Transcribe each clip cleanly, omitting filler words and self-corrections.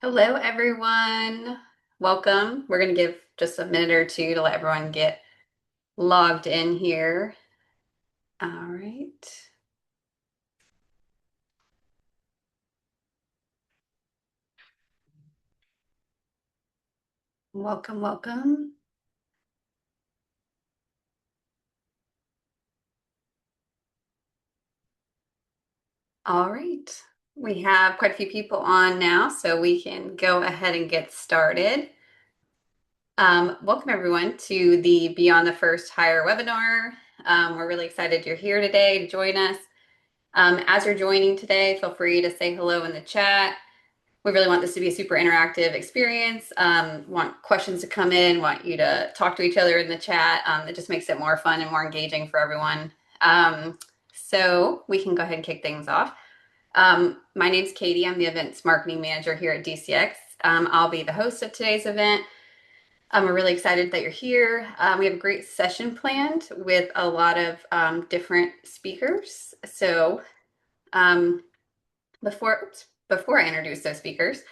Hello, everyone. Welcome. We're going to give just a minute or two to let everyone get logged in here. All right. Welcome, welcome. All right. We have quite a few people on now, so we can go ahead and get started. Welcome, everyone, to the Beyond the First Hire webinar. We're really excited you're here today to join us. As you're joining today, feel free to say hello in the chat. We really want this to be a super interactive experience. Want questions to come in, want you to talk to each other in the chat. It just makes it more fun and more engaging for everyone. So we can go ahead and kick things off. My name's Katie. I'm the events marketing manager here at DCX. I'll be the host of today's event. We're really excited that you're here. We have a great session planned with a lot of different speakers. So before I introduce those speakers,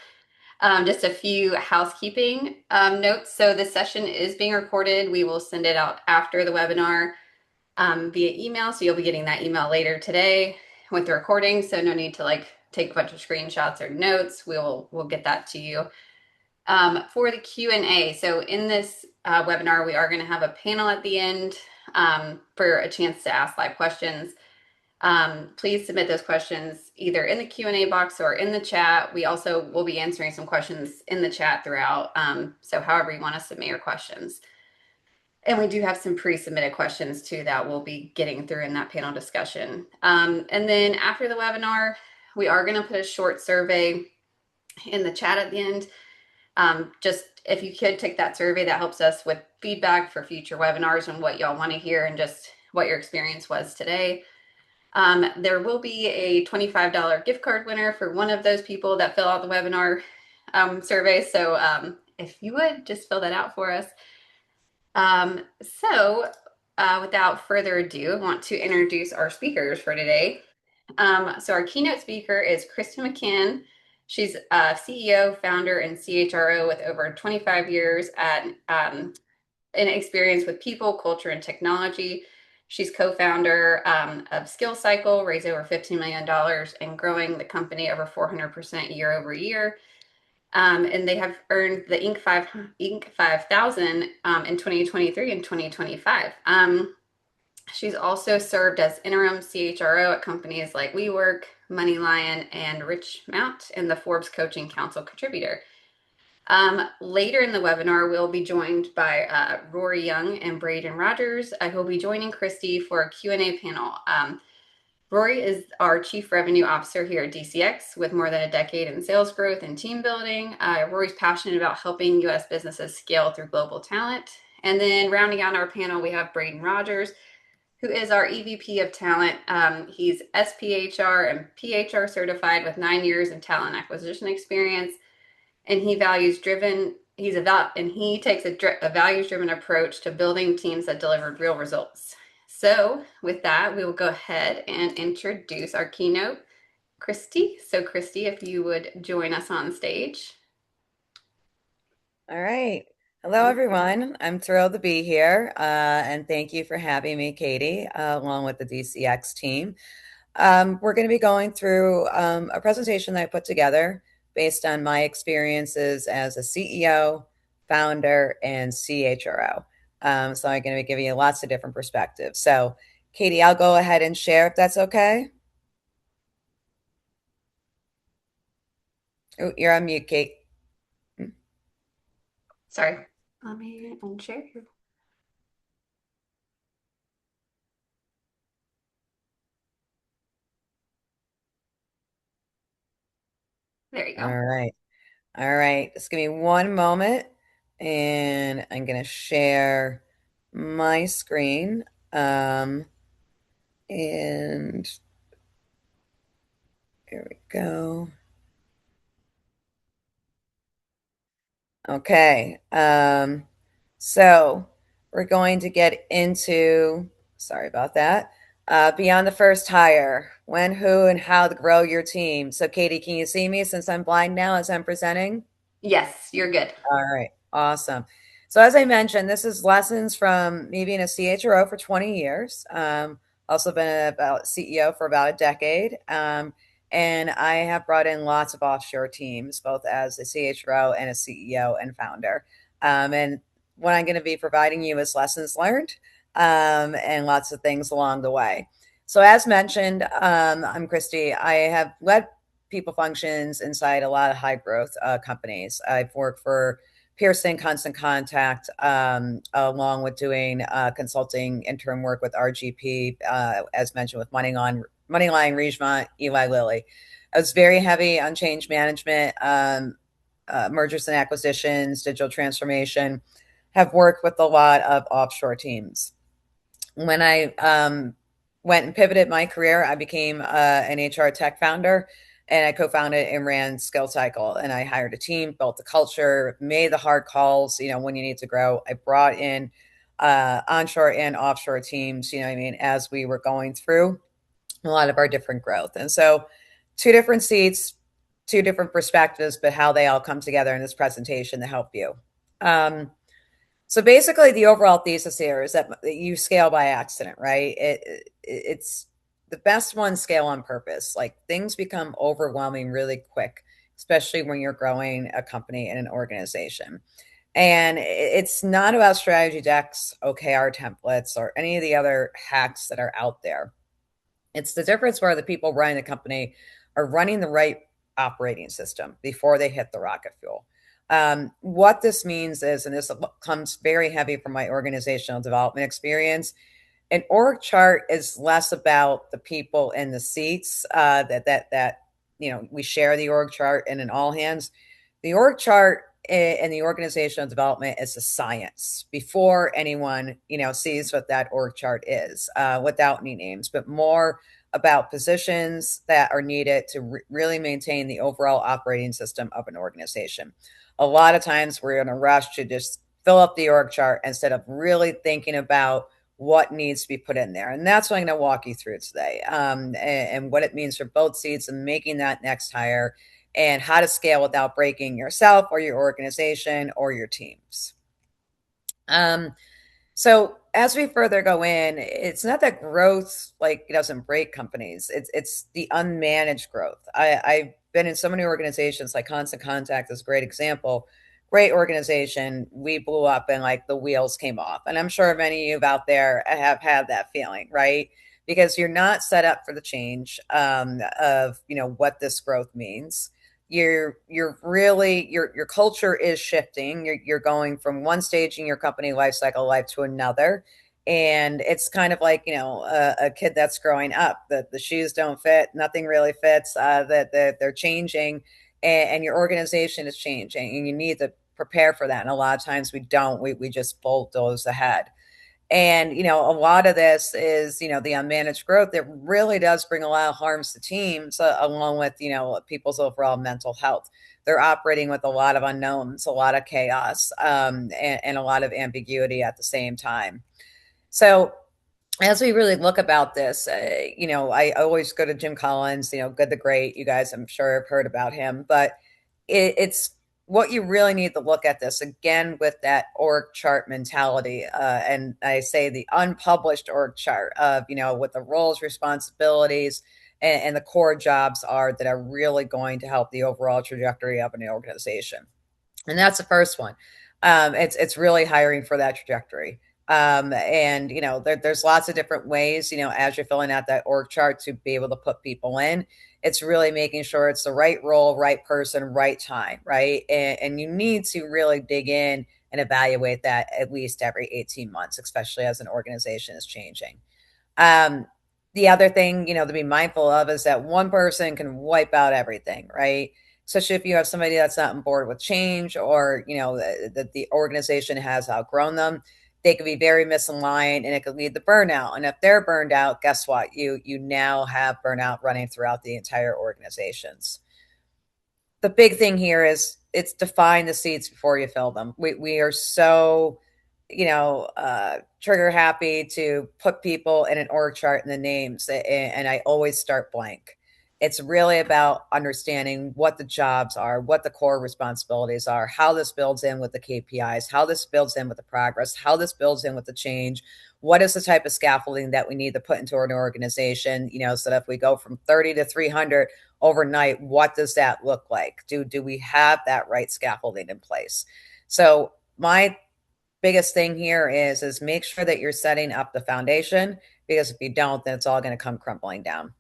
just a few housekeeping notes. So this session is being recorded. We will send it out after the webinar via email. So you'll be getting that email later today with the recording. So no need to take a bunch of screenshots or notes. We'll get that to you. For the Q&A, so in this webinar, we are going to have a panel at the end for a chance to ask live questions. Please submit those questions either in the Q&A box or in the chat. We also will be answering some questions in the chat throughout. So however you want to submit your questions. And we do have some pre-submitted questions too that we'll be getting through in that panel discussion. And then after the webinar, we are going to put a short survey in the chat at the end. Just if you could take that survey, that helps us with feedback for future webinars and what y'all want to hear and just what your experience was today. There will be a $25 gift card winner for one of those people that fill out the webinar survey. So if you would just fill that out for us. Without further ado, I want to introduce our speakers for today. So our keynote speaker is Kristen McCann. She's a CEO, founder, and CHRO with over 25 years in experience with people, culture, and technology. She's co-founder of Skill Cycle, raised over $15 million and growing the company over 400% year over year. And they have earned the Inc. 5000 in 2023 and 2025. She's also served as interim CHRO at companies like WeWork, MoneyLion, and Richmount, and the Forbes Coaching Council contributor. Later in the webinar, we'll be joined by Rory Young and Braden Rogers, who will be joining Christy for a Q&A panel. Rory is our Chief Revenue Officer here at DCX with more than a decade in sales growth and team building. Rory's passionate about helping U.S. businesses scale through global talent. And then rounding out our panel, we have Braden Rogers, who is our EVP of Talent. He's SPHR and PHR certified with 9 years in talent acquisition experience. And he takes a values-driven approach to building teams that delivered real results. So with that, we will go ahead and introduce our keynote, Christy. So Christy, if you would join us on stage. All right. Hello, everyone. I'm thrilled to be here, and thank you for having me, Katie, along with the DCX team. We're going to be going through a presentation that I put together based on my experiences as a CEO, founder, and CHRO. So I'm going to be giving you lots of different perspectives. So, Katie, I'll go ahead and share if that's okay. Oh, you're on mute, Kate. Sorry. Let me unshare here. There you go. All right. All right. Just give me one moment and I'm going to share my screen. And here we go. Okay. So we're going to get into, sorry about that. Beyond the first hire, when, who, and how to grow your team. So, Katie, can you see me since I'm blind now as I'm presenting? Yes, you're good. All right, awesome. So, as I mentioned, this is lessons from me being a CHRO for 20 years. Also been about CEO for about a decade. And I have brought in lots of offshore teams, both as a CHRO and a CEO and founder. And what I'm going to be providing you is lessons learned and lots of things along the way. So, as mentioned, I'm Christy. I have led people functions inside a lot of high growth companies. I've worked for Pearson Constant Contact, along with doing consulting interim work with RGP, as mentioned with Moneyline, Rijemont, Eli Lilly. I was very heavy on change management, mergers and acquisitions, digital transformation. Have worked with a lot of offshore teams. When I went and pivoted my career, I became an HR tech founder, and I co-founded and ran Skill Cycle. And I hired a team, built the culture, made the hard calls. When you need to grow, I brought in onshore and offshore teams. As we were going through a lot of our different growth, and so two different seats, two different perspectives, but how they all come together in this presentation to help you. Um, so basically, the overall thesis here is that you scale by accident, right? It's the best ones scale on purpose. Like things become overwhelming really quick, especially when you're growing a company and an organization. And it's not about strategy decks, OKR templates, or any of the other hacks that are out there. It's the difference where the people running the company are running the right operating system before they hit the rocket fuel. What this means is, and this comes very heavy from my organizational development experience, an org chart is less about the people in the seats that we share the org chart and in all hands. The org chart and the organizational development is a science before anyone sees what that org chart is, without any names, but more about positions that are needed to really maintain the overall operating system of an organization. A lot of times we're in a rush to just fill up the org chart instead of really thinking about what needs to be put in there. And that's what I'm going to walk you through today, and what it means for both seats and making that next hire, and how to scale without breaking yourself or your organization or your teams. Um, so as we further go in, it's not that growth like it doesn't break companies. It's the unmanaged growth. I've been in so many organizations, like Constant Contact is a great example. Great organization. We blew up and like the wheels came off. And I'm sure many of you out there have had that feeling, right? Because you're not set up for the change of what this growth means. You're really your culture is shifting. You're going from one stage in your company life to another, and it's kind of like a kid that's growing up. The shoes don't fit, nothing really fits. That they're changing, and your organization is changing, and you need to prepare for that. And a lot of times we don't. We just bulldoze ahead. And, a lot of this is, the unmanaged growth that really does bring a lot of harms to teams, along with, people's overall mental health. They're operating with a lot of unknowns, a lot of chaos, and a lot of ambiguity at the same time. So, as we really look about this, I always go to Jim Collins, Good to Great. You guys, I'm sure have heard about him, but it's what you really need to look at this again with that org chart mentality. And I say the unpublished org chart of, what the roles, responsibilities, and the core jobs are that are really going to help the overall trajectory of an organization. And that's the first one. It's really hiring for that trajectory. And there's lots of different ways, as you're filling out that org chart to be able to put people in. It's really making sure it's the right role, right person, right time, right? And you need to really dig in and evaluate that at least every 18 months, especially as an organization is changing. Um, the other thing, to be mindful of is that one person can wipe out everything, right? Especially if you have somebody that's not on board with change, or, that the organization has outgrown them. They could be very misaligned, and it could lead to burnout. And if they're burned out, guess what? You now have burnout running throughout the entire organizations. The big thing here is it's define the seats before you fill them. We are so trigger happy to put people in an org chart and the names, and I always start blank. It's really about understanding what the jobs are, what the core responsibilities are, how this builds in with the KPIs, how this builds in with the progress, how this builds in with the change. What is the type of scaffolding that we need to put into an organization? So that if we go from 30 to 300 overnight, what does that look like? Do we have that right scaffolding in place? So my biggest thing here is make sure that you're setting up the foundation, because if you don't, then it's all going to come crumbling down.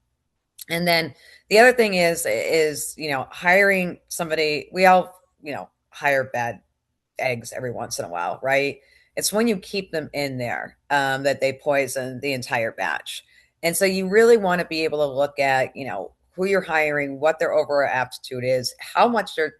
And then the other thing is hiring somebody. We all hire bad eggs every once in a while, right? It's when you keep them in there that they poison the entire batch. And so you really want to be able to look at who you're hiring, what their overall aptitude is, how much they're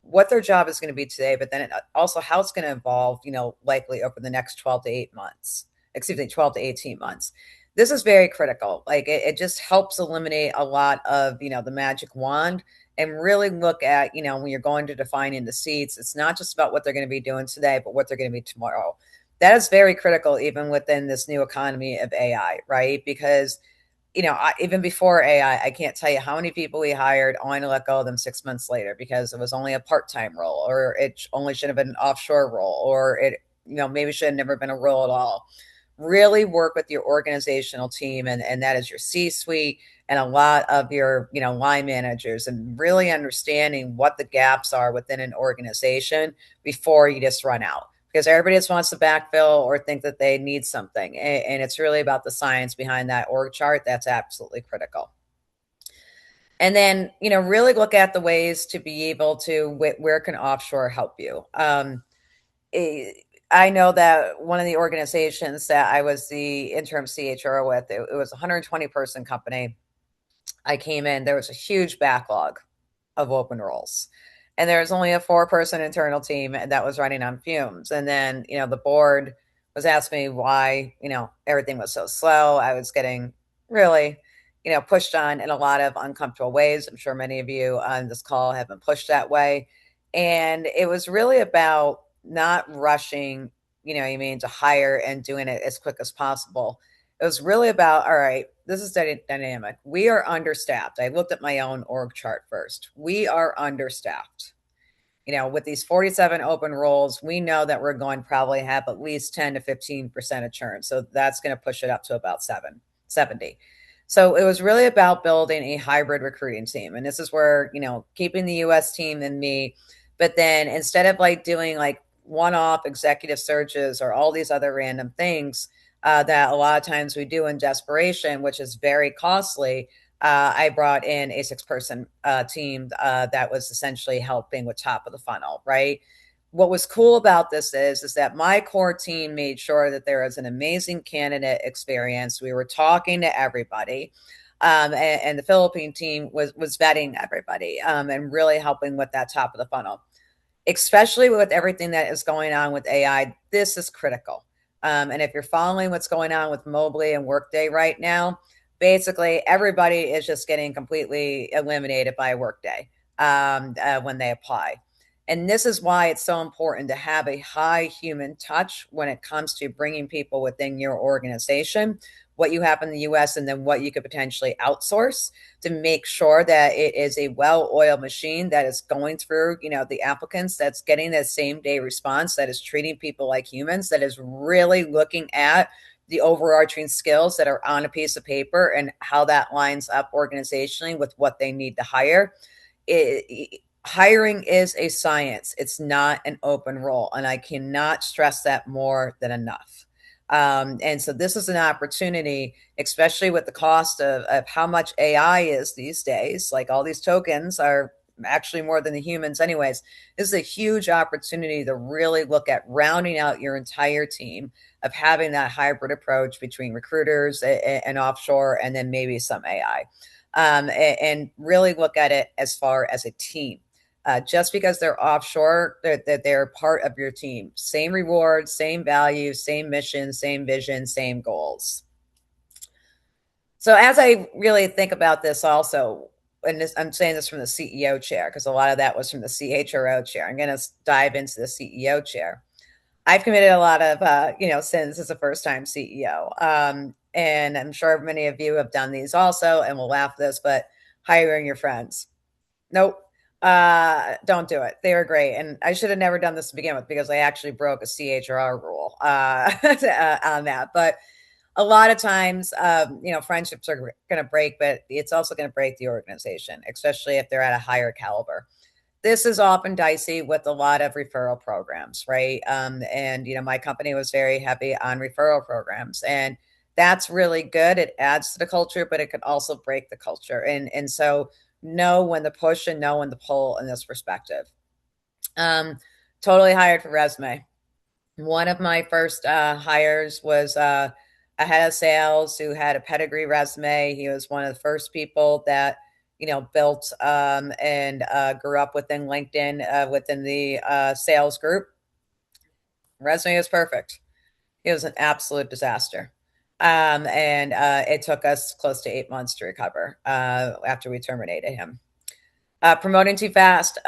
what their job is going to be today, but then also how it's going to evolve, likely over the next 12 to 8 months, excuse me, 12 to 18 months. This is very critical. Like it just helps eliminate a lot of, the magic wand, and really look at, when you're going to defining the seats, it's not just about what they're going to be doing today, but what they're going to be tomorrow. That is very critical, even within this new economy of AI, right? Because even before AI, I can't tell you how many people we hired only to let go of them 6 months later because it was only a part-time role, or it only should have been an offshore role, or it, maybe should have never been a role at all. Really work with your organizational team, and that is your C-suite and a lot of your, line managers, and really understanding what the gaps are within an organization before you just run out, because everybody just wants to backfill or think that they need something. And it's really about the science behind that org chart. That's absolutely critical. And then, really look at the ways to be able to, where can offshore help you? Eh, I know that one of the organizations that I was the interim CHRO with, it was a 120 person company. I came in, there was a huge backlog of open roles. And there was only a 4 person internal team that was running on fumes. And then, the board was asking me why, everything was so slow. I was getting really, pushed on in a lot of uncomfortable ways. I'm sure many of you on this call have been pushed that way. And it was really about not rushing, to hire and doing it as quick as possible. It was really about, all right, this is dynamic. We are understaffed. I looked at my own org chart first. We are understaffed. With these 47 open roles, we know that we're going to probably have at least 10 to 15% of churn. So that's going to push it up to about 70. So it was really about building a hybrid recruiting team. And this is where, keeping the US team and me, but then instead of like doing like one-off executive searches or all these other random things, that a lot of times we do in desperation, which is very costly. I brought in a 6 person team that was essentially helping with top of the funnel, right? What was cool about this is that my core team made sure that there was an amazing candidate experience. We were talking to everybody. And the Philippine team was vetting everybody, and really helping with that top of the funnel, especially with everything that is going on with AI. This is critical. And if you're following what's going on with Mobley and Workday right now, basically everybody is just getting completely eliminated by Workday when they apply. And this is why it's so important to have a high human touch when it comes to bringing people within your organization, what you have in the US, and then what you could potentially outsource, to make sure that it is a well-oiled machine that is going through, the applicants, that's getting that same day response, that is treating people like humans, that is really looking at the overarching skills that are on a piece of paper and how that lines up organizationally with what they need to hire. Hiring is a science. It's not an open role. And I cannot stress that more than enough. And so this is an opportunity, especially with the cost of how much AI is these days. Like, all these tokens are actually more than the humans anyways. This is a huge opportunity to really look at rounding out your entire team, of having that hybrid approach between recruiters and offshore, and then maybe some AI, and really look at it as far as a team. Just because they're offshore, they're part of your team. Same rewards, same values, same mission, same vision, same goals. So as I really think about this also, and I'm saying this from the CEO chair, because a lot of that was from the CHRO chair. I'm going to dive into the CEO chair. I've committed a lot of, sins as a first time CEO. And I'm sure many of you have done these also and will laugh at this, but hiring your friends. Nope. Don't do it. They were great. And I should have never done this to begin with because I actually broke a CHRR rule on that. But a lot of times, friendships are going to break, but it's also going to break the organization, especially if they're at a higher caliber. This is often dicey with a lot of referral programs, right? And my company was very heavy on referral programs, and that's really good. It adds to the culture, but it could also break the culture. And so know when to push and know when to pull in this perspective. Um, totally hired for resume. One of my first hires was a head of sales who had a pedigree resume. He was one of the first people that built and grew up within LinkedIn within the sales group. Resume was perfect. It was an absolute disaster. And it took us close to 8 months to recover after we terminated him. Promoting too fast,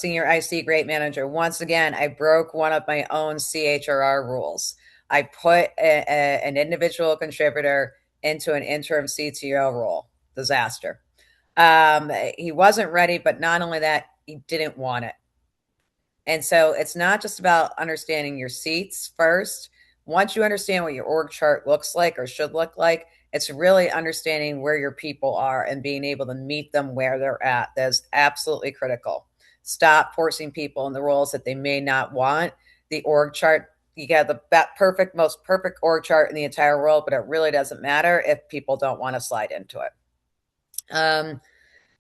senior IC great manager. Once again, I broke one of my own CHRR rules. I put an individual contributor into an interim CTO role. Disaster. He wasn't ready, but not only that, he didn't want it. And so it's not just about understanding your seats first. Once you understand what your org chart looks like or should look like, it's really understanding where your people are and being able to meet them where they're at. That's absolutely critical. Stop forcing people in the roles that they may not want. The org chart, you got the perfect, most perfect org chart in the entire world, but it really doesn't matter if people don't want to slide into it.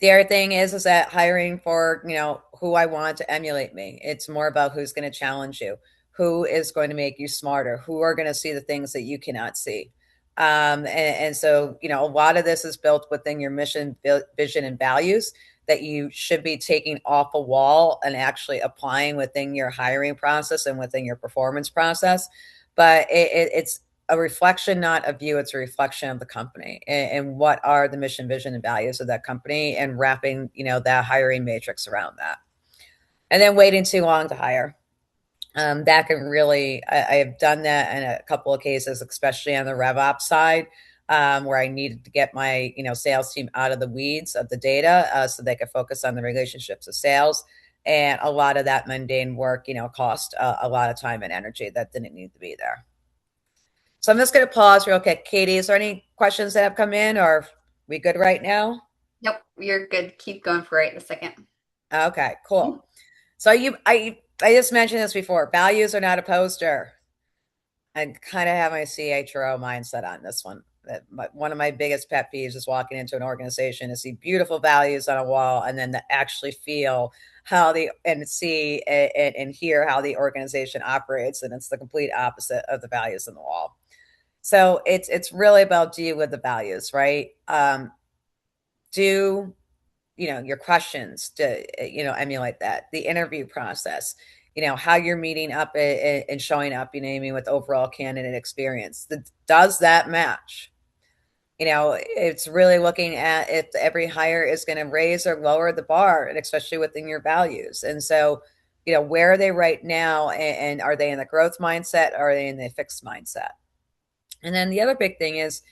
The other thing is that hiring for, who I want to emulate me. It's more about who's going to challenge you, who is going to make you smarter, who are going to see the things that you cannot see. And so, a lot of this is built within your mission, vision, and values that you should be taking off a wall and actually applying within your hiring process and within your performance process. But it's a reflection, not a view. It's a reflection of the company and what are the mission, vision, and values of that company, and wrapping, that hiring matrix around that. And then waiting too long to hire. That can really, I have done that in a couple of cases, especially on the RevOps side, where I needed to get my, sales team out of the weeds of the data so they could focus on the relationships of sales. And a lot of that mundane work, cost a lot of time and energy that didn't need to be there. So I'm just going to pause real quick. Katie, is there any questions that have come in, or are we good right now? Nope, you're good. Keep going for right a second. Okay, cool. So I just mentioned this before. Values are not a poster. I kind of have my CHRO mindset on this one. One of my biggest pet peeves is walking into an organization to see beautiful values on a wall and then to actually feel how the and see and hear how the organization operates, and it's the complete opposite of the values on the wall. So it's really about, do you with the values, right? Do your questions to emulate that, the interview process, how you're meeting up and showing up, I mean, with overall candidate experience. Does that match? It's really looking at if every hire is going to raise or lower the bar, and especially within your values. And so, where are they right now, and are they in the growth mindset, or are they in the fixed mindset? And then the other big thing is,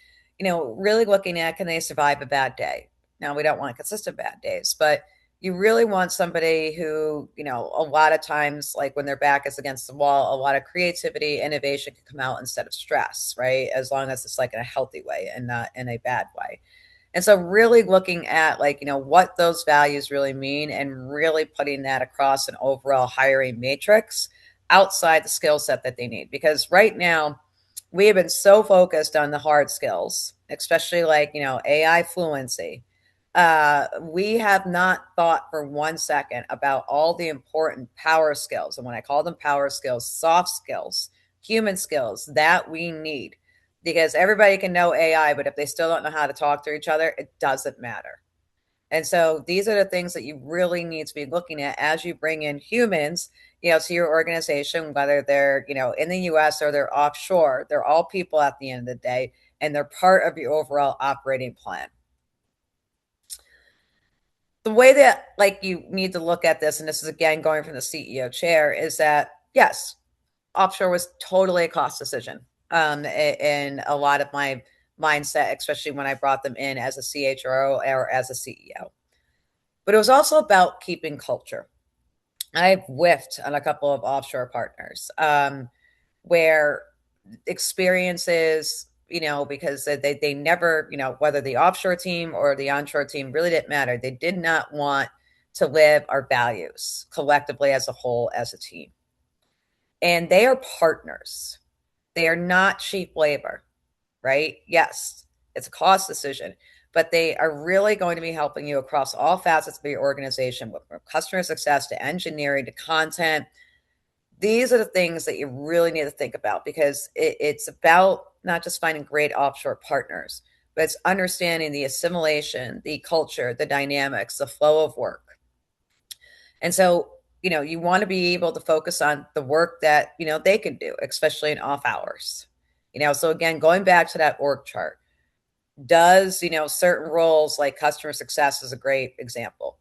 really looking at, can they survive a bad day? Now, we don't want consistent bad days, but you really want somebody who, a lot of times, like when their back is against the wall, a lot of creativity, innovation can come out instead of stress, right? As long as it's like in a healthy way and not in a bad way. And so really looking at like, what those values really mean and really putting that across an overall hiring matrix outside the skill set that they need. Because right now, we have been so focused on the hard skills, especially like, AI fluency. We have not thought for 1 second about all the important power skills. And when I call them power skills, soft skills, human skills that we need, because everybody can know AI, but if they still don't know how to talk to each other, it doesn't matter. And so these are the things that you really need to be looking at as you bring in humans, to your organization, whether they're, in the US or they're offshore. They're all people at the end of the day, and they're part of your overall operating plan. The way that like you need to look at this, and this is again going from the CEO chair, is that yes, offshore was totally a cost decision. In a lot of my mindset, especially when I brought them in as a CHRO or as a CEO. But it was also about keeping culture. I've whiffed on a couple of offshore partners where experiences, because they never, whether the offshore team or the onshore team really didn't matter. They did not want to live our values collectively as a whole, as a team. And they are partners. They are not cheap labor, right? Yes, it's a cost decision, but they are really going to be helping you across all facets of your organization, from customer success to engineering to content. These are the things that you really need to think about, because it's about not just finding great offshore partners, but it's understanding the assimilation, the culture, the dynamics, the flow of work. And so, you want to be able to focus on the work that, they can do, especially in off hours. So again, going back to that org chart, does, certain roles like customer success is a great example.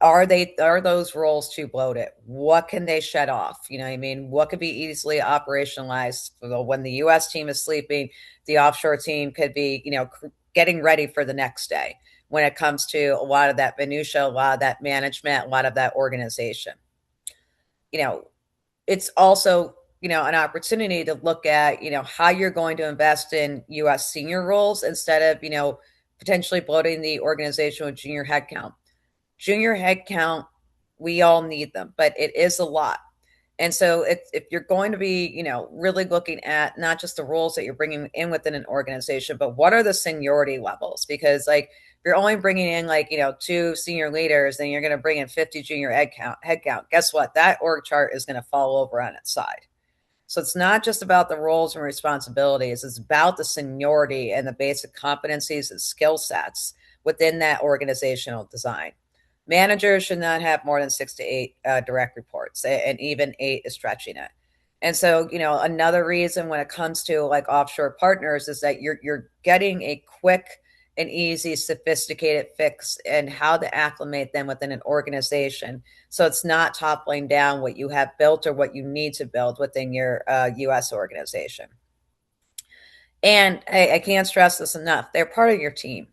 Are those roles too bloated? What can they shed off? You know what I mean? What could be easily operationalized when the US team is sleeping? The offshore team could be, getting ready for the next day when it comes to a lot of that minutia, a lot of that management, a lot of that organization. You know, it's also, an opportunity to look at, how you're going to invest in US senior roles instead of, potentially bloating the organization with junior headcount. We all need them, but it is a lot. And so if you're going to be, really looking at not just the roles that you're bringing in within an organization, but what are the seniority levels? Because like, if you're only bringing in like, two senior leaders, then you're going to bring in 50 junior headcount. Guess what? That org chart is going to fall over on its side. So it's not just about the roles and responsibilities. It's about the seniority and the basic competencies and skill sets within that organizational design. Managers should not have more than 6 to 8 direct reports, and even 8 is stretching it. And so, another reason when it comes to like offshore partners is that you're getting a quick and easy, sophisticated fix and how to acclimate them within an organization. So it's not toppling down what you have built or what you need to build within your US organization. And I can't stress this enough. They're part of your team.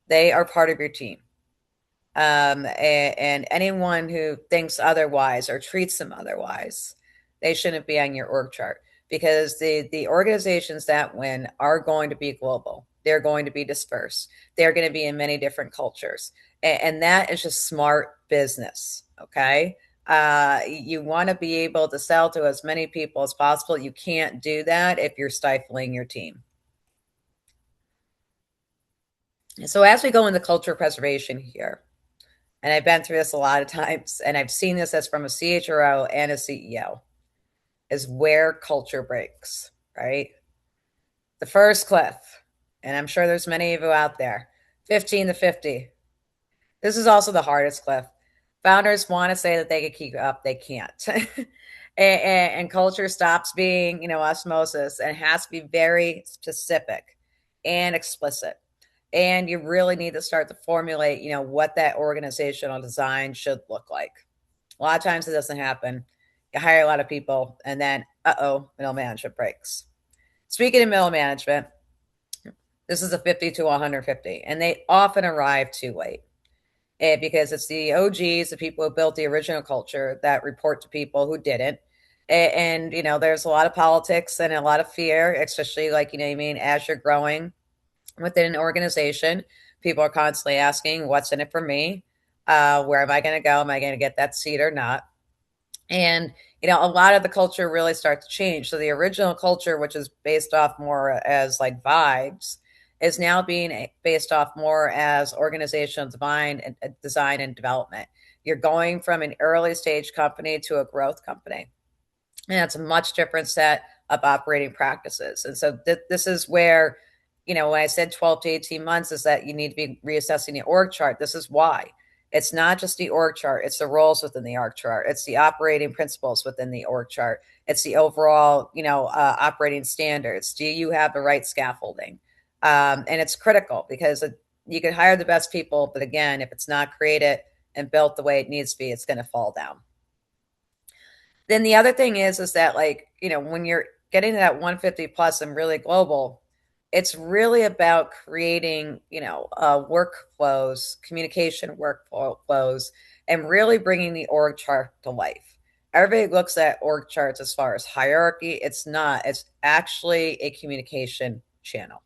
They are part of your team. And anyone who thinks otherwise or treats them otherwise, they shouldn't be on your org chart, because the organizations that win are going to be global. They're going to be dispersed. They're going to be in many different cultures. And that is just smart business. Okay. You want to be able to sell to as many people as possible. You can't do that if you're stifling your team. So as we go into culture preservation here, and I've been through this a lot of times, and I've seen this as from a CHRO and a CEO, is where culture breaks, right? The first cliff, and I'm sure there's many of you out there, 15 to 50. This is also the hardest cliff. Founders want to say that they can keep up, they can't. And culture stops being, osmosis, and has to be very specific and explicit. And you really need to start to formulate, what that organizational design should look like. A lot of times it doesn't happen. You hire a lot of people, and then, middle management breaks. Speaking of middle management, this is a 50 to 150, and they often arrive too late. Because it's the OGs, the people who built the original culture, that report to people who didn't. And there's a lot of politics and a lot of fear, especially like, as you're growing within an organization, people are constantly asking, what's in it for me? Where am I going to go? Am I going to get that seat or not? And, a lot of the culture really starts to change. So the original culture, which is based off more as like vibes, is now being based off more as organizational design and development. You're going from an early stage company to a growth company. And it's a much different set of operating practices. And so this is where, when I said 12 to 18 months, is that you need to be reassessing the org chart. This is why. It's not just the org chart. It's the roles within the org chart. It's the operating principles within the org chart. It's the overall, operating standards. Do you have the right scaffolding? And it's critical, because you can hire the best people, but again, if it's not created and built the way it needs to be, it's going to fall down. Then the other thing is that, like, when you're getting to that 150 plus and really global, it's really about creating, workflows, communication workflows, and really bringing the org chart to life. Everybody looks at org charts as far as hierarchy. It's not. It's actually a communication channel.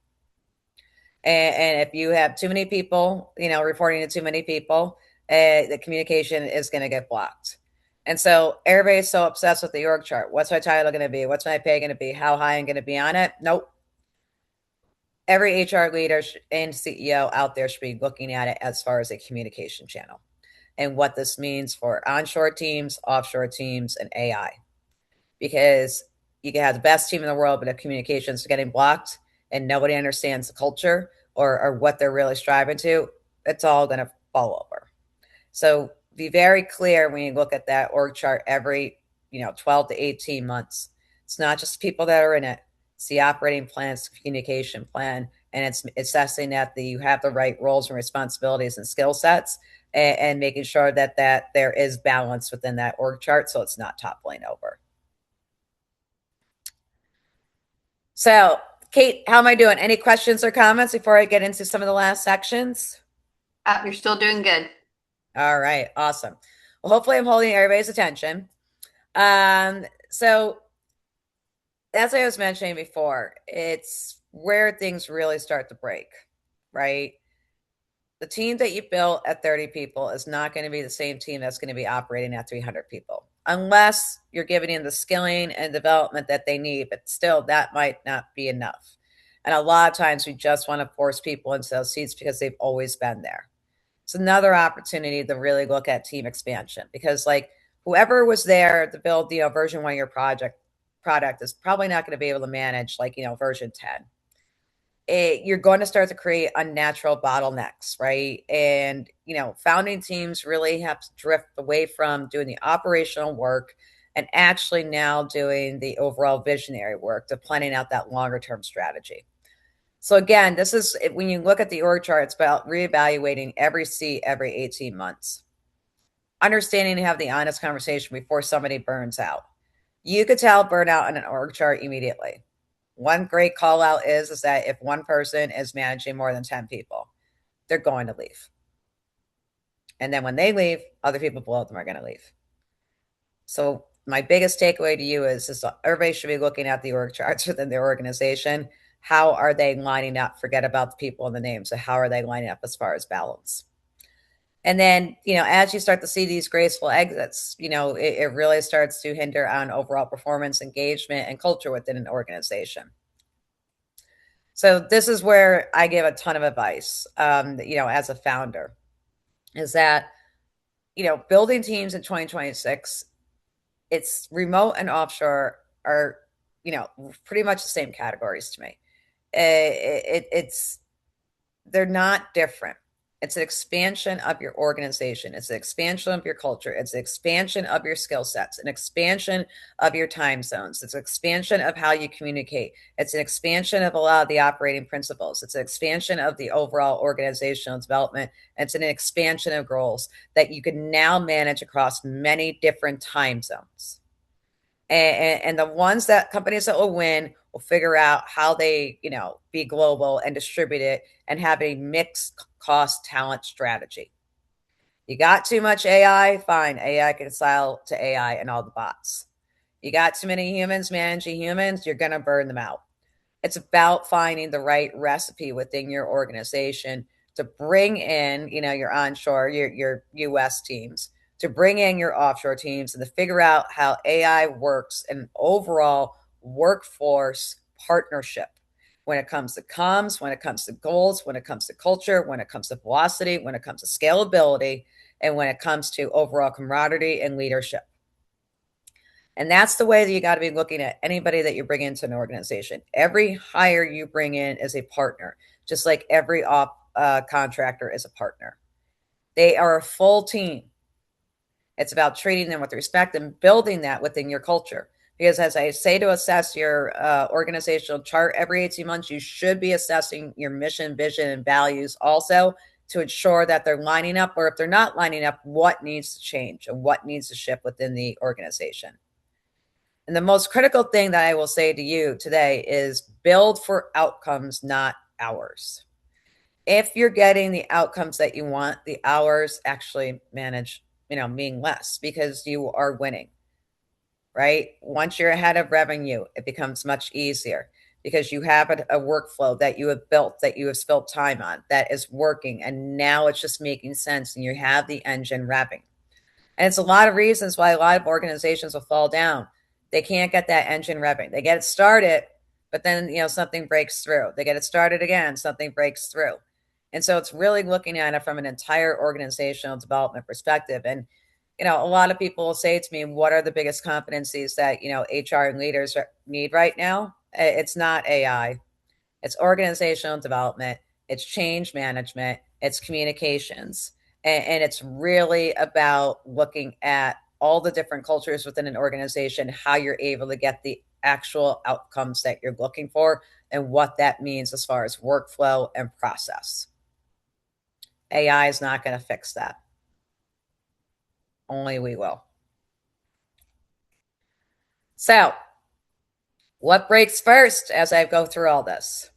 And if you have too many people, reporting to too many people, the communication is going to get blocked. And so everybody's so obsessed with the org chart. What's my title going to be? What's my pay going to be? How high I'm going to be on it? Nope. Every HR leader and CEO out there should be looking at it as far as a communication channel and what this means for onshore teams, offshore teams, and AI. Because you can have the best team in the world, but if communications are getting blocked and nobody understands the culture or what they're really striving to, it's all going to fall over. So be very clear when you look at that org chart every 12 to 18 months. It's not just people that are in it. It's the operating plan, it's the communication plan, and it's assessing that you have the right roles and responsibilities and skill sets, and making sure that there is balance within that org chart so it's not toppling over. So, Kate, how am I doing? Any questions or comments before I get into some of the last sections? You're still doing good. All right, awesome. Well, hopefully, I'm holding everybody's attention. So, as I was mentioning before, it's where things really start to break, right? The team that you built at 30 people is not going to be the same team that's going to be operating at 300 people, unless you're giving them the skilling and development that they need. But still, that might not be enough. And a lot of times we just want to force people into those seats because they've always been there. It's another opportunity to really look at team expansion, because, like, whoever was there to build, version one of your product is probably not going to be able to manage, like, version 10. You're going to start to create unnatural bottlenecks, right? And, founding teams really have to drift away from doing the operational work and actually now doing the overall visionary work to planning out that longer term strategy. So again, this is when you look at the org chart, it's about reevaluating every seat every 18 months. Understanding to have the honest conversation before somebody burns out. You could tell burnout on an org chart immediately. One great call out is that if one person is managing more than 10 people, they're going to leave. And then when they leave, other people below them are going to leave. So my biggest takeaway to you is everybody should be looking at the org charts within their organization. How are they lining up? Forget about the people and the names. So how are they lining up as far as balance? And then, as you start to see these graceful exits, it really starts to hinder on overall performance, engagement, and culture within an organization. So this is where I give a ton of advice, as a founder, is that, building teams in 2026, it's remote and offshore are, pretty much the same categories to me. It's they're not different. It's an expansion of your organization. It's an expansion of your culture. It's an expansion of your skill sets, an expansion of your time zones. It's an expansion of how you communicate. It's an expansion of a lot of the operating principles. It's an expansion of the overall organizational development. It's an expansion of goals that you can now manage across many different time zones. And the ones that companies that will win will figure out how they, be global and distribute it and have a mixed cost talent strategy. You got too much AI, fine. AI can sell to AI and all the bots. You got too many humans managing humans, you're going to burn them out. It's about finding the right recipe within your organization to bring in, your onshore, your US teams, to bring in your offshore teams, and to figure out how AI works in an overall workforce partnership when it comes to comms, when it comes to goals, when it comes to culture, when it comes to velocity, when it comes to scalability, and when it comes to overall camaraderie and leadership. And that's the way that you got to be looking at anybody that you bring into an organization. Every hire you bring in is a partner, just like every contractor is a partner. They are a full team. It's about treating them with respect and building that within your culture. Because as I say, to assess your organizational chart every 18 months, you should be assessing your mission, vision, and values also to ensure that they're lining up, or if they're not lining up, what needs to change and what needs to shift within the organization. And the most critical thing that I will say to you today is build for outcomes, not hours. If you're getting the outcomes that you want, the hours actually manage, mean less because you are winning, right? Once you're ahead of revenue, it becomes much easier because you have a workflow that you have built, that you have spent time on, that is working. And now it's just making sense and you have the engine revving. And it's a lot of reasons why a lot of organizations will fall down. They can't get that engine revving. They get it started, but then something breaks through. They get it started again, something breaks through. And so it's really looking at it from an entire organizational development perspective. And a lot of people will say to me, what are the biggest competencies that HR and leaders need right now? It's not AI. It's organizational development, it's change management, it's communications. And it's really about looking at all the different cultures within an organization, how you're able to get the actual outcomes that you're looking for, and what that means as far as workflow and process. AI is not going to fix that. Only we will. So, what breaks first as I go through all this?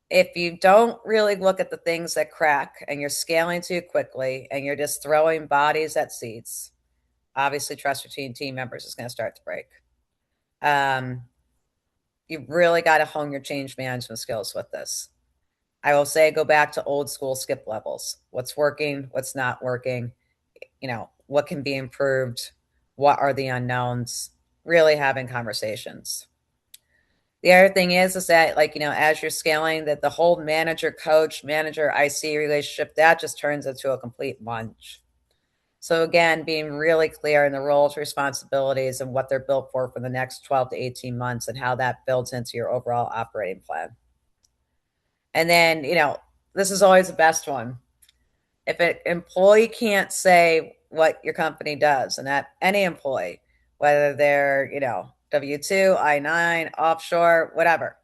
If you don't really look at the things that crack and you're scaling too quickly and you're just throwing bodies at seats, obviously trust your team members is going to start to break. Um, you really got to hone your change management skills with this. I will say go back to old school skip levels. What's working, what's not working, what can be improved, what are the unknowns, really having conversations. The other thing is that as you're scaling, that the whole manager coach manager IC relationship, that just turns into a complete lunge. So again, being really clear in the roles, responsibilities, and what they're built for the next 12 to 18 months and how that builds into your overall operating plan. And then, this is always the best one. If an employee can't say what your company does, and that any employee, whether they're, W-2, I-9, offshore, whatever,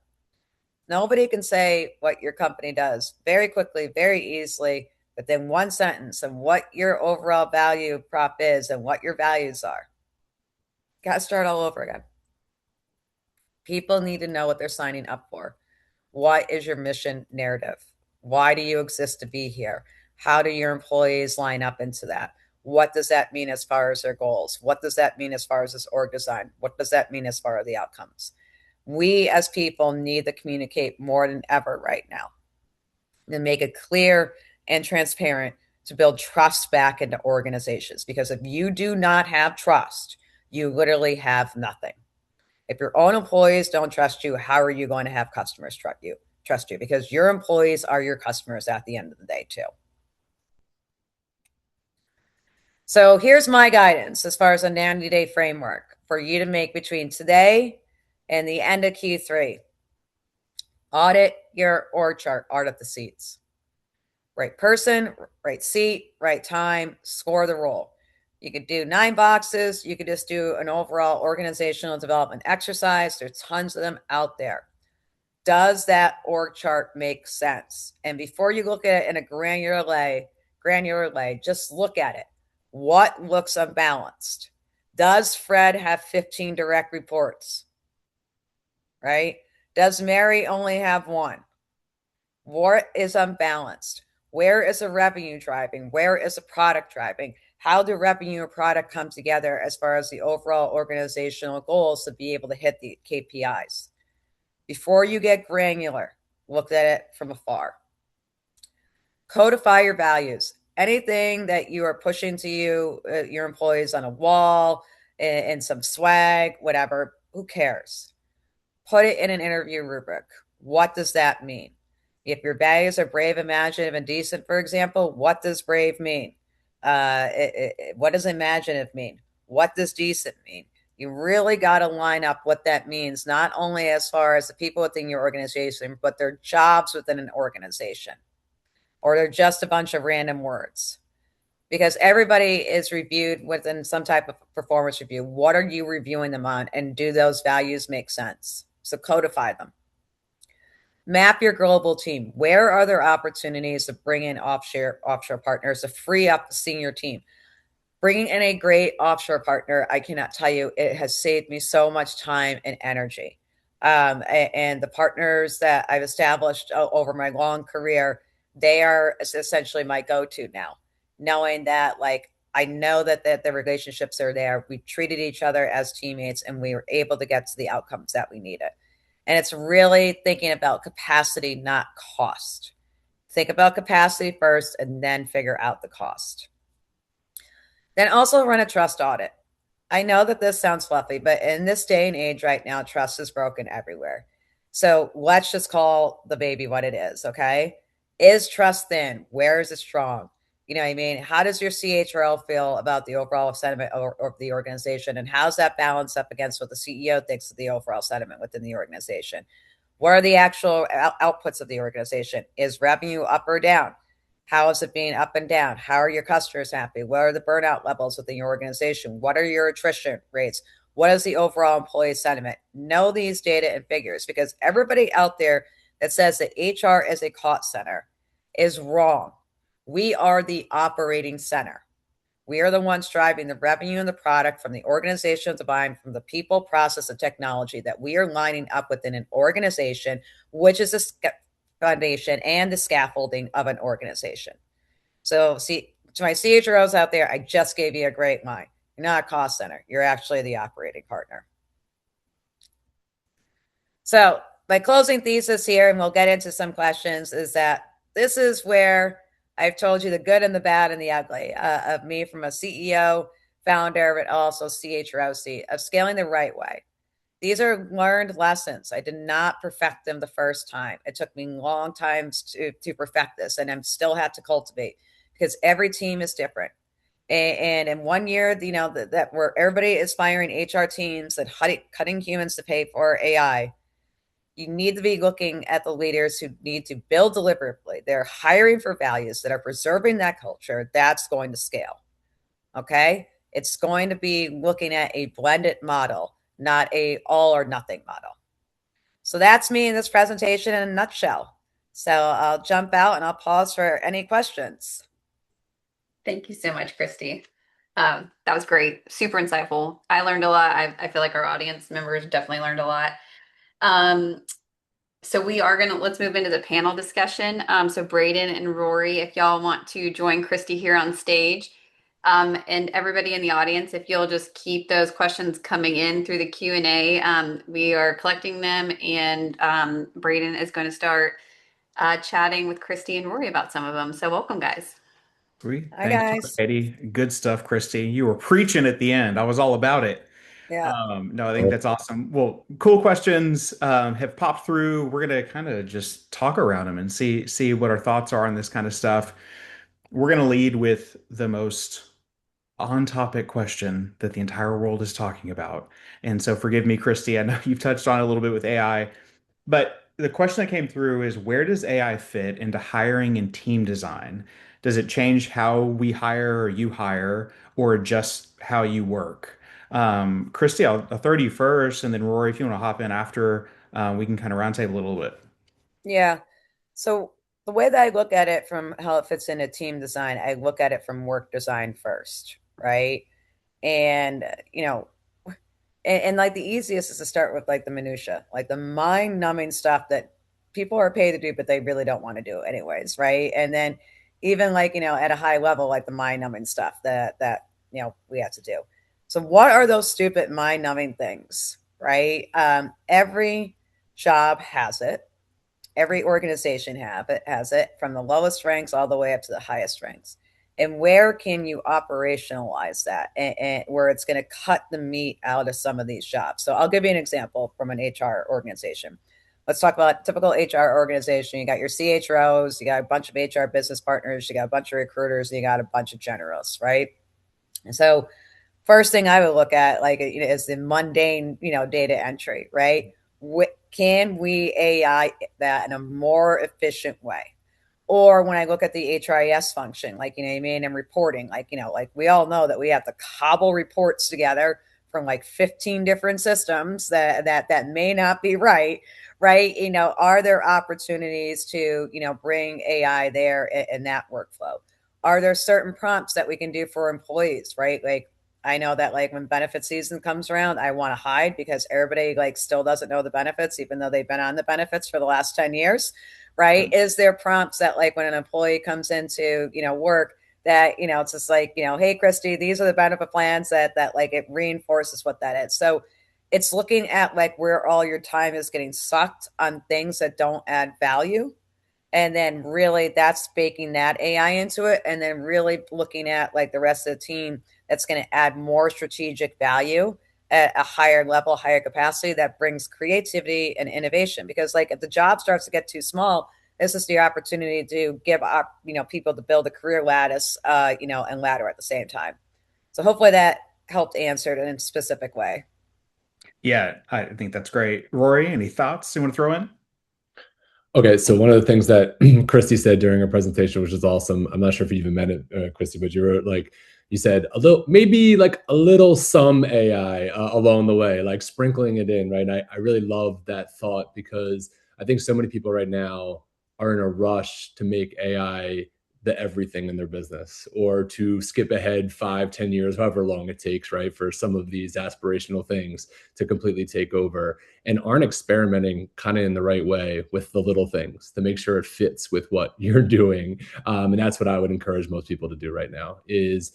nobody can say what your company does very quickly, very easily, but then one sentence and what your overall value prop is and what your values are. Got to start all over again. People need to know what they're signing up for. What is your mission narrative? Why do you exist to be here? How do your employees line up into that? What does that mean as far as their goals? What does that mean as far as this org design? What does that mean as far as the outcomes? We as people need to communicate more than ever right now and make it clear and transparent to build trust back into organizations. Because if you do not have trust, you literally have nothing. If your own employees don't trust you, how are you going to have customers trust you? Because your employees are your customers at the end of the day, too. So here's my guidance as far as a 90-day framework for you to make between today and the end of Q3. Audit your org chart, audit the seats. Right person, right seat, right time, score the role. You could do 9 boxes. You could just do an overall organizational development exercise. There's tons of them out there. Does that org chart make sense? And before you look at it in a granular way, just look at it. What looks unbalanced? Does Fred have 15 direct reports? Right? Does Mary only have 1? What is unbalanced? Where is the revenue driving? Where is the product driving? How do revenue and product come together as far as the overall organizational goals to be able to hit the KPIs? Before you get granular, look at it from afar. Codify your values. Anything that you are pushing to your employees on a wall, in some swag, whatever, who cares? Put it in an interview rubric. What does that mean? If your values are brave, imaginative, and decent, for example, what does brave mean? What does imaginative mean? What does decent mean? You really got to line up what that means, not only as far as the people within your organization, but their jobs within an organization, or they're just a bunch of random words. Because everybody is reviewed within some type of performance review. What are you reviewing them on? And do those values make sense? So codify them. Map your global team. Where are there opportunities to bring in offshore partners to free up the senior team? Bringing in a great offshore partner, I cannot tell you, it has saved me so much time and energy. And the partners that I've established over my long career, they are essentially my go-to now, knowing that like I know that the relationships are there. We treated each other as teammates and we were able to get to the outcomes that we needed. And it's really thinking about capacity, not cost. Think about capacity first and then figure out the cost. Then also run a trust audit. I know that this sounds fluffy, but in this day and age right now, trust is broken everywhere. So let's just call the baby what it is, okay? Is trust thin? Where is it strong? You know what I mean? How does your CHRO feel about the overall sentiment of the organization? And how's that balance up against what the CEO thinks of the overall sentiment within the organization? What are the actual outputs of the organization? Is revenue up or down? How is it being up and down? How are your customers happy? What are the burnout levels within your organization? What are your attrition rates? What is the overall employee sentiment? Know these data and figures because everybody out there that says that HR is a cost center is wrong. We are the operating center. We are the ones driving the revenue and the product from the organization to buying from the people, process, and technology that we are lining up within an organization, which is the foundation and the scaffolding of an organization. So, see, to my CHROs out there, I just gave you a great line. You're not a cost center. You're actually the operating partner. So, my closing thesis here, and we'll get into some questions, is that this is where I've told you the good and the bad and the ugly of me from a CEO, founder, but also CHRO of scaling the right way. These are learned lessons. I did not perfect them the first time. It took me long times to perfect this, and I'm still had to cultivate because every team is different. And in 1 year, you know that where everybody is firing HR teams and cutting humans to pay for AI, you need to be looking at the leaders who need to build deliberately. They're hiring for values that are preserving that culture. That's going to scale. Okay. It's going to be looking at a blended model, not a all or nothing model. So that's me in this presentation in a nutshell. So I'll jump out and I'll pause for any questions. Thank you so much, Christy. That was great. Super insightful. I learned a lot. I feel like our audience members definitely learned a lot. Um, so let's move into the panel discussion. So Braden and Rory, if y'all want to join Christy here on stage, and everybody in the audience, if you'll just keep those questions coming in through the Q&A, we are collecting them, and Braden is going to start chatting with Christy and Rory about some of them. So welcome, guys. Sweet. Hi, Thanks, guys. Eddie. Good stuff, Christy. You were preaching at the end. I was all about it. Yeah. No, I think that's awesome. Well, cool questions have popped through. We're gonna kind of just talk around them and see what our thoughts are on this kind of stuff. We're gonna lead with the most on-topic question that the entire world is talking about. And so forgive me, Christy. I know you've touched on it a little bit with AI. But the question that came through is where does AI fit into hiring and team design? Does it change how we hire or you hire or just how you work? Christy, I'll throw to you first, and then Rory, if you want to hop in after, we can kind of roundtable a little bit. Yeah. So the way that I look at it from how it fits into team design, I look at it from work design first, right? And and like the easiest is to start with like the minutia, like the mind-numbing stuff that people are paid to do, but they really don't want to do anyways, right? And then even like at a high level, like the mind-numbing stuff that we have to do. So what are those stupid mind-numbing things, right? Every job has it. Every organization has it from the lowest ranks all the way up to the highest ranks. And where can you operationalize that and where it's going to cut the meat out of some of these jobs? So I'll give you an example from an HR organization. Let's talk about typical HR organization. You got your CHROs, you got a bunch of HR business partners, you got a bunch of recruiters, and you got a bunch of generalists, right? And so first thing I would look at, like, is the mundane, data entry, right? Can we AI that in a more efficient way? Or when I look at the HRIS function, like, what I mean, and reporting, like, like we all know that we have to cobble reports together from like 15 different systems that may not be right, right? Are there opportunities to, bring AI there in that workflow? are there certain prompts that we can do for employees, right? Like I know that like when benefit season comes around, I want to hide because everybody like still doesn't know the benefits, even though they've been on the benefits for the last 10 years, right? Is there prompts that like when an employee comes into, work that, it's just like, hey, Christy, these are the benefit plans that like it reinforces what that is. So it's looking at like where all your time is getting sucked on things that don't add value, and then really that's baking that AI into it, and then really looking at like the rest of the team that's going to add more strategic value at a higher level, higher capacity that brings creativity and innovation. Because like if the job starts to get too small, this is the opportunity to give up, people to build a career lattice, and ladder at the same time. So hopefully that helped answer it in a specific way. Yeah, I think that's great. Rory, any thoughts you want to throw in? Okay, so one of the things that Christy said during her presentation, which is awesome. I'm not sure if you even meant it, Christy, but you wrote like you said a little, maybe like a little some AI along the way, like sprinkling it in, right? And I really love that thought because I think so many people right now are in a rush to make AI the everything in their business or to skip ahead 5, 10 years, however long it takes, right, for some of these aspirational things to completely take over and aren't experimenting kind of in the right way with the little things to make sure it fits with what you're doing. And that's what I would encourage most people to do right now is,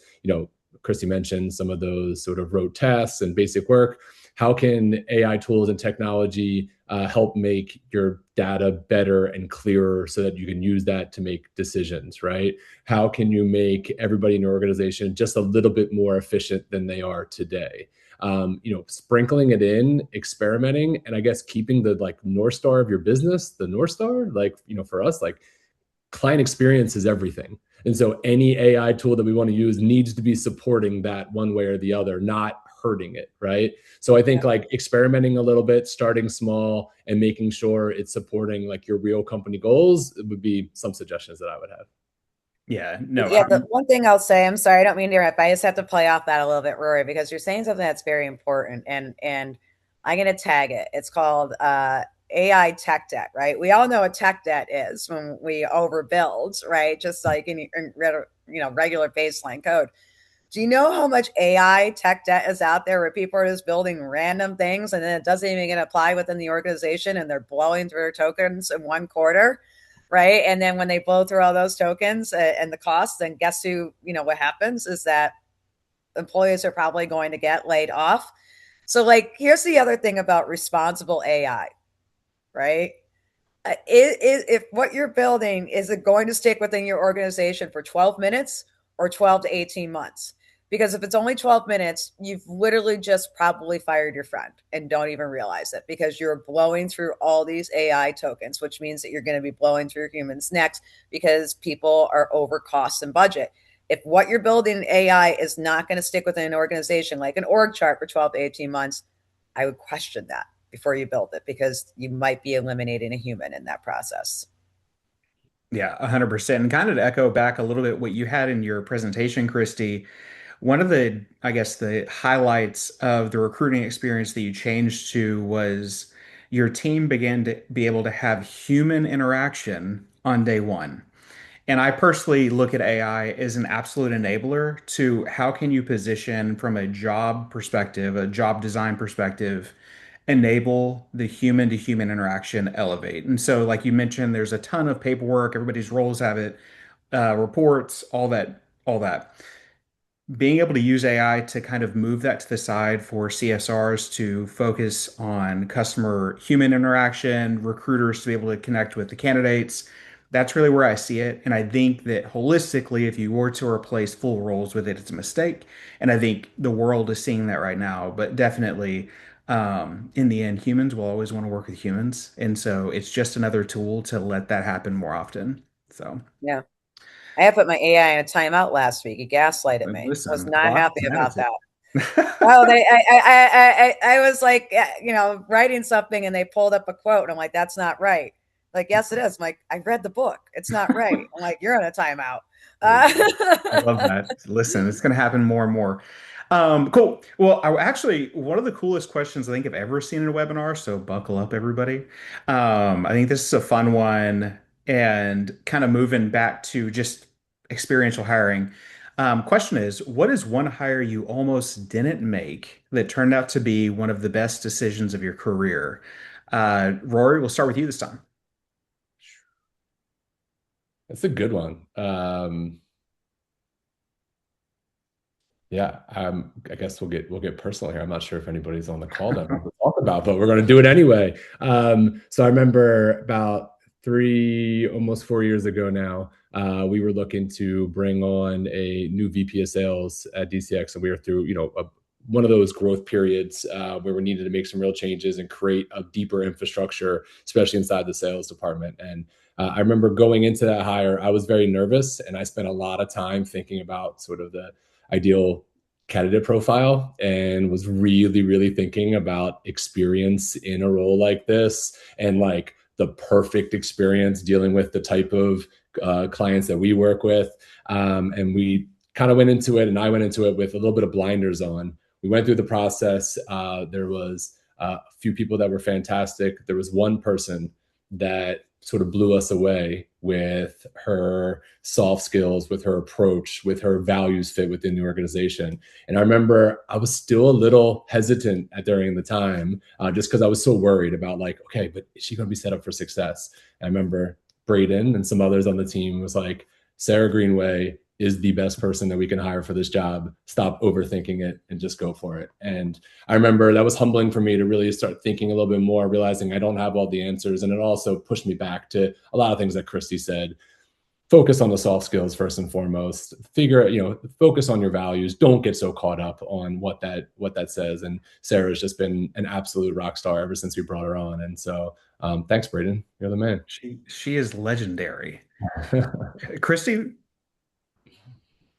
Christy mentioned some of those sort of rote tasks and basic work. How can AI tools and technology help make your data better and clearer so that you can use that to make decisions, right? How can you make everybody in your organization just a little bit more efficient than they are today? Sprinkling it in, experimenting, and I guess keeping the like North Star of your business, the North Star, like, for us, like client experience is everything. And so any AI tool that we want to use needs to be supporting that one way or the other, not hurting it, right? So I think Yeah. like experimenting a little bit, starting small and making sure it's supporting like your real company goals would be some suggestions that I would have. Yeah, no, Yeah, the one thing I'll say, I'm sorry, I don't mean to interrupt, but I just have to play off that a little bit, Rory, because you're saying something that's very important, and I'm going to tag it. It's called AI tech debt, right? We all know what tech debt is when we overbuild, right? Just like in regular baseline code. Do you know how much AI tech debt is out there where people are just building random things and then it doesn't even get applied within the organization and they're blowing through their tokens in one quarter, right? And then when they blow through all those tokens and the costs, then guess who, what happens is that employees are probably going to get laid off. So, like, here's the other thing about responsible AI, right? If what you're building is it going to stick within your organization for 12 minutes or 12 to 18 months? Because if it's only 12 minutes, you've literally just probably fired your friend and don't even realize it because you're blowing through all these AI tokens, which means that you're going to be blowing through humans next because people are over cost and budget. If what you're building in AI is not going to stick within an organization like an org chart for 12 to 18 months, I would question that before you build it because you might be eliminating a human in that process. yeah, 100%. And kind of to echo back a little bit what you had in your presentation, Christy, one of the, I guess, the highlights of the recruiting experience that you changed to was your team began to be able to have human interaction on day one. And I personally look at AI as an absolute enabler to how can you position from a job perspective, a job design perspective, enable the human to human interaction elevate. And so, like you mentioned, there's a ton of paperwork, everybody's roles have it, reports, all that being able to use AI to kind of move that to the side for CSRs to focus on customer human interaction, recruiters to be able to connect with the candidates. That's really where I see it. And I think that holistically, if you were to replace full roles with it, it's a mistake. And I think the world is seeing that right now. But definitely, in the end, humans will always want to work with humans. And so it's just another tool to let that happen more often. So. Yeah. I have put my AI in a timeout last week. He gaslighted me. Was Listen, not clock happy is about that. attitude. Oh, I was like, writing something and they pulled up a quote. And I'm like, that's not right. Like, yes, it is. I'm like, I read the book. It's not right. I'm like, you're in a timeout. There you go. I love that. Listen, it's going to happen more and more. Cool. Well, actually, one of the coolest questions I think I've ever seen in a webinar, so buckle up, everybody. I think this is a fun one and kind of moving back to just experiential hiring. Question is, what is one hire you almost didn't make that turned out to be one of the best decisions of your career? Rory, we'll start with you this time. That's a good one. Yeah, I guess we'll get personal here. I'm not sure if anybody's on the call that wants to talk about, but we're going to do it anyway. So I remember about 3, almost 4 years ago now, we were looking to bring on a new VP of sales at DCX, and we were through, one of those growth periods where we needed to make some real changes and create a deeper infrastructure, especially inside the sales department. And I remember going into that hire, I was very nervous, and I spent a lot of time thinking about sort of the ideal candidate profile and was really, really thinking about experience in a role like this and like the perfect experience dealing with the type of clients that we work with. And we kind of went into it, and I went into it with a little bit of blinders on. We went through the process. There was a few people that were fantastic. There was one person that sort of blew us away with her soft skills, with her approach, with her values fit within the organization. And I remember I was still a little hesitant during the time, just because I was so worried about like, okay, but is she going to be set up for success? And I remember Braden and some others on the team was like, Sarah Greenway is the best person that we can hire for this job. Stop overthinking it and just go for it. And I remember that was humbling for me to really start thinking a little bit more, realizing I don't have all the answers. And it also pushed me back to a lot of things that Christy said. Focus on the soft skills first and foremost. Focus on your values. Don't get so caught up on what that says. And Sarah's just been an absolute rock star ever since we brought her on. And so thanks, Braden. You're the man. She is legendary. Christy?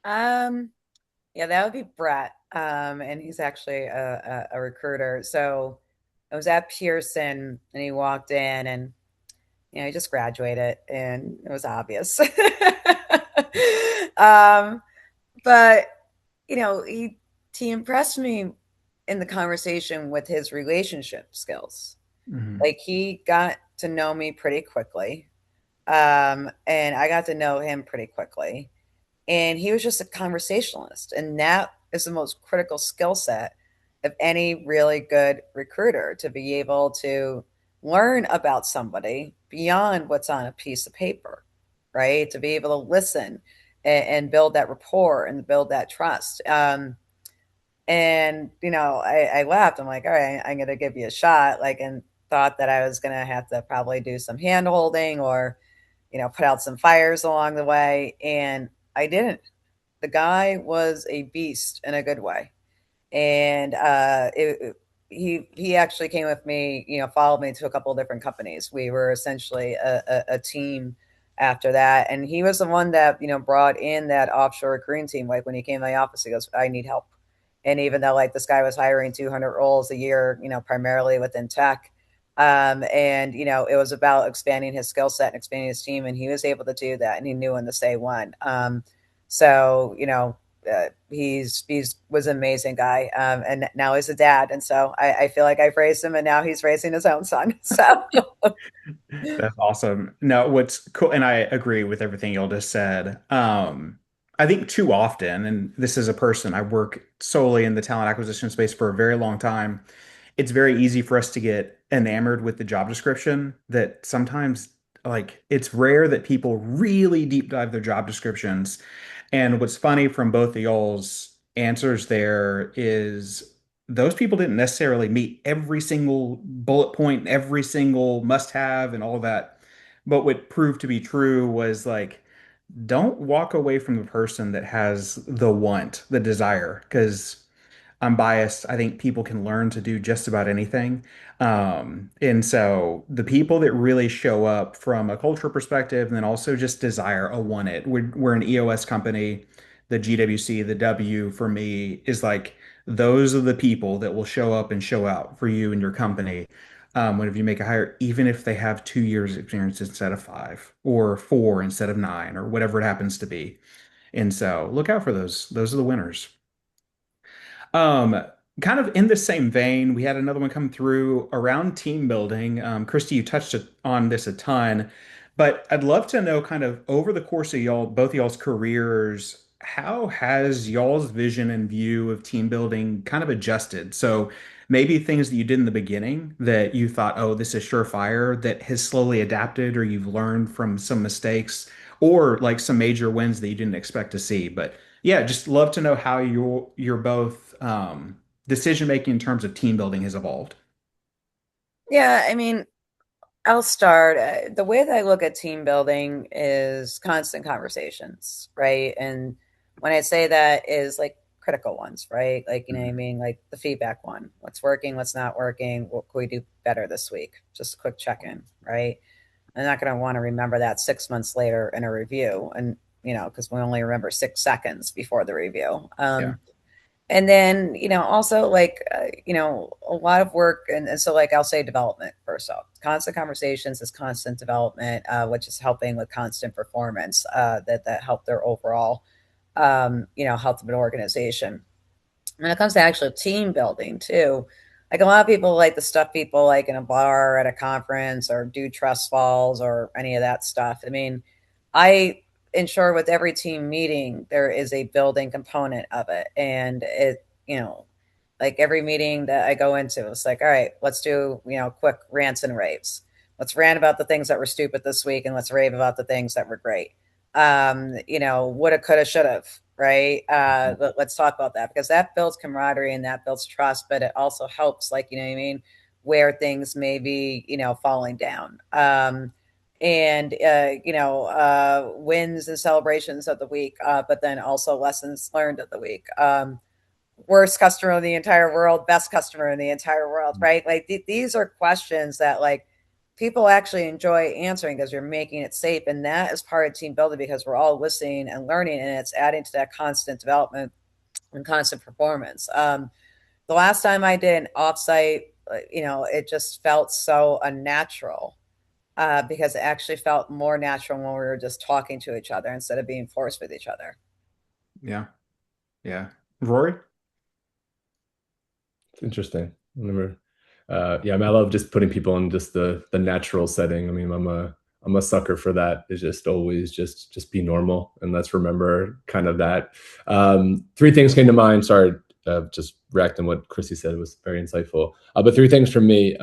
Yeah, that would be Brett. And he's actually a recruiter. So I was at Pearson and he walked in and he just graduated and it was obvious. But he impressed me in the conversation with his relationship skills. Mhm. Like he got to know me pretty quickly. And I got to know him pretty quickly. And he was just a conversationalist. And that is the most critical skill set of any really good recruiter, to be able to learn about somebody beyond what's on a piece of paper, right? To be able to listen and build that rapport and build that trust. And I laughed. I'm like, all right, I'm going to give you a shot. Like, and thought that I was going to have to probably do some hand holding or, put out some fires along the way. And I didn't. The guy was a beast in a good way. And he actually came with me, followed me to a couple of different companies. We were essentially a team after that. And he was the one that, brought in that offshore recruiting team. Like when he came to my office, he goes, I need help. And even though like this guy was hiring 200 roles a year, primarily within tech, and it was about expanding his skill set and expanding his team, and he was able to do that, and he knew when to say when. So he's was an amazing guy, and now he's a dad, and so I feel like I've raised him, and now he's raising his own son. So That's awesome. No, what's cool, and I agree with everything y'all just said. I think too often, and this is a person, I work solely in the talent acquisition space for a very long time. It's very easy for us to get enamored with the job description that sometimes, like, it's rare that people really deep dive their job descriptions. And what's funny from both of y'all's answers there is those people didn't necessarily meet every single bullet point, every single must have, and all that. But what proved to be true was like, don't walk away from the person that has the want, the desire, because I'm biased. I think people can learn to do just about anything. And so the people that really show up from a culture perspective and then also just desire a want it. We're an EOS company. The GWC, the W for me is like those are the people that will show up and show out for you and your company. Whenever you make a hire, even if they have 2 years experience instead of 5 or 4 instead of 9 or whatever it happens to be. And so look out for those. Those are the winners. Um, Kind of in the same vein, we had another one come through around team building. Christy, you touched on this a ton, But I'd love to know kind of over the course of both of y'all's careers, how has y'all's vision and view of team building kind of adjusted? So maybe things that you did in the beginning that you thought, oh, this is surefire, that has slowly adapted, or you've learned from some mistakes, or like some major wins that you didn't expect to see. But yeah, just love to know how your both decision making in terms of team building has evolved. Yeah, I mean, I'll start. The way that I look at team building is constant conversations, right? And when I say that is like critical ones, right? Like, you know what I Mhm. mean? Like the feedback one. What's working, what's not working, what could we do better this week? Just a quick check-in, right? I'm not going to want to remember that 6 months later in a review. And, you know, because we only remember 6 seconds before the review. Yeah. And then, also like, a lot of work. And so, like, I'll say development first off. Constant conversations is constant development, which is helping with constant performance that help their overall, health of an organization. When it comes to actual team building, too, like a lot of people like the stuff people like in a bar at a conference or do trust falls or any of that stuff. I mean, I ensure with every team meeting there is a building component of it, and like every meeting that I go into, it's like, all right, let's do quick rants and raves. Let's rant about the things that were stupid this week, and let's rave about the things that were great. Woulda, coulda, shoulda, right? Let's talk about that because that builds camaraderie and that builds trust, but it also helps, like, you know what I mean, where things may be, falling down. Wins and celebrations of the week, but then also lessons learned of the week. Worst customer in the entire world, best customer in the entire world, right? Like these are questions that like people actually enjoy answering because you're making it safe. And that is part of team building because we're all listening and learning, and it's adding to that constant development and constant performance. The last time I did an offsite, it just felt so unnatural because it actually felt more natural when we were just talking to each other instead of being forced with each other. Yeah. Yeah. Rory? It's interesting. Whenever, yeah, I mean, I love just putting people in just the natural setting. I mean, I'm a sucker for that. Is just always just be normal, and let's remember kind of that. Three things came to mind. Sorry, just reacting what Chrissy said was very insightful. But three things from me.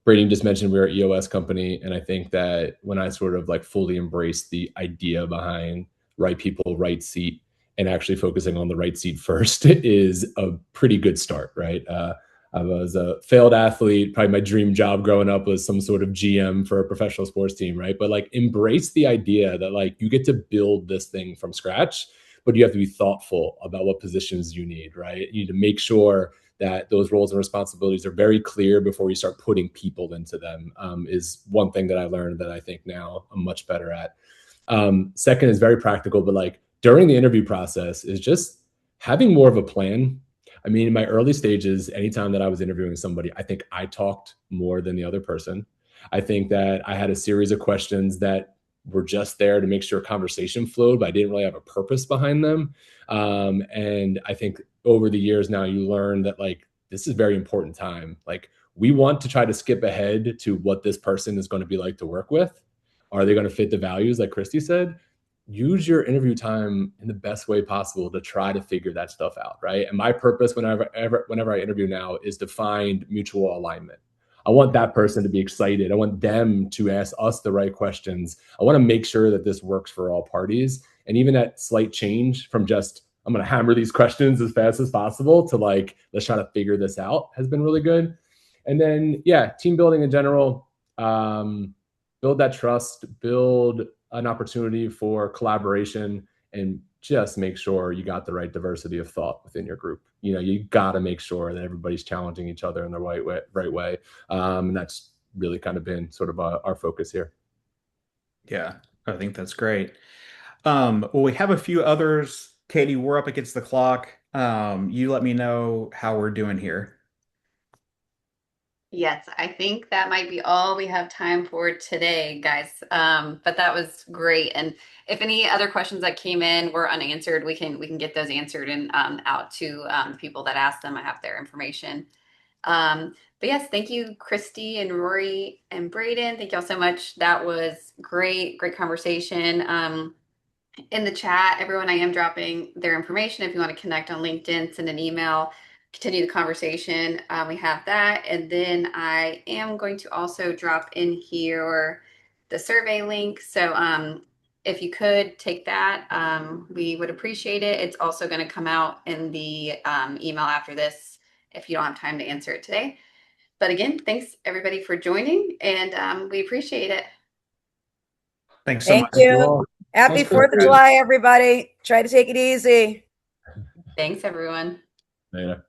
Brady just mentioned we're an EOS company, and I think that when I sort of like fully embrace the idea behind right people, right seat, and actually focusing on the right seat first is a pretty good start, right? I was a failed athlete. Probably my dream job growing up was some sort of GM for a professional sports team, right? But like embrace the idea that like you get to build this thing from scratch, but you have to be thoughtful about what positions you need, right? You need to make sure that those roles and responsibilities are very clear before you start putting people into them, is one thing that I learned that I think now I'm much better at. Second is very practical, but like during the interview process is just having more of a plan. I mean, in my early stages, anytime that I was interviewing somebody, I think I talked more than the other person. I think that I had a series of questions that were just there to make sure conversation flowed, but I didn't really have a purpose behind them. And I think over the years now, you learn that like this is very important time. Like we want to try to skip ahead to what this person is going to be like to work with. Are they going to fit the values, like Christy said? Use your interview time in the best way possible to try to figure that stuff out, right? And my purpose whenever I interview now is to find mutual alignment. I want that person to be excited. I want them to ask us the right questions. I want to make sure that this works for all parties. And even that slight change from just, I'm going to hammer these questions as fast as possible to like, let's try to figure this out has been really good. And then, yeah, team building in general, build that trust, build an opportunity for collaboration, and just make sure you got the right diversity of thought within your group. You got to make sure that everybody's challenging each other in the right way. And that's really kind of been sort of our focus here. Yeah, I think that's great. Well, we have a few others. Katie, we're up against the clock. You let me know how we're doing here. Yes, I think that might be all we have time for today, guys. But that was great. And if any other questions that came in were unanswered, we can get those answered and out to the people that asked them. I have their information. But yes, thank you, Christy and Rory and Braden. Thank y'all so much. That was great, great conversation. In the chat, everyone, I am dropping their information. If you want to connect on LinkedIn, send an email, continue the conversation. We have that. And then I am going to also drop in here the survey link. So if you could take that, we would appreciate it. It's also going to come out in the email after this if you don't have time to answer it today. But again, thanks everybody for joining, and we appreciate it. Thanks so Thank much. you. Happy Thanks, 4th of Christy. July, everybody. Try to take it easy. Thanks, everyone. Later.